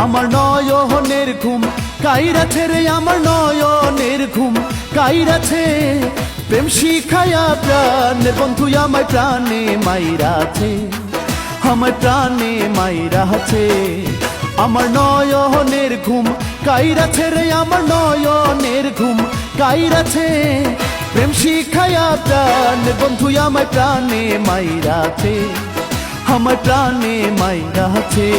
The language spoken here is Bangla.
আমার নয়নের ঘুম কাইরাছে রে, আমার নয়নের ঘুম কাইরাছে। প্রেম শিখায়া প্রাণের বন্ধু আমায় প্রাণে মাইরাছে, আমায় প্রাণে মাইরাছে। আমার নয়নের ঘুম কাইরাছে রে, আমার নয়নের ঘুম কাইরাছে। প্রেম শিখায়া প্রাণের বন্ধু আমায় প্রাণে মাইরাছে, আমায় প্রাণে মাইরাছে।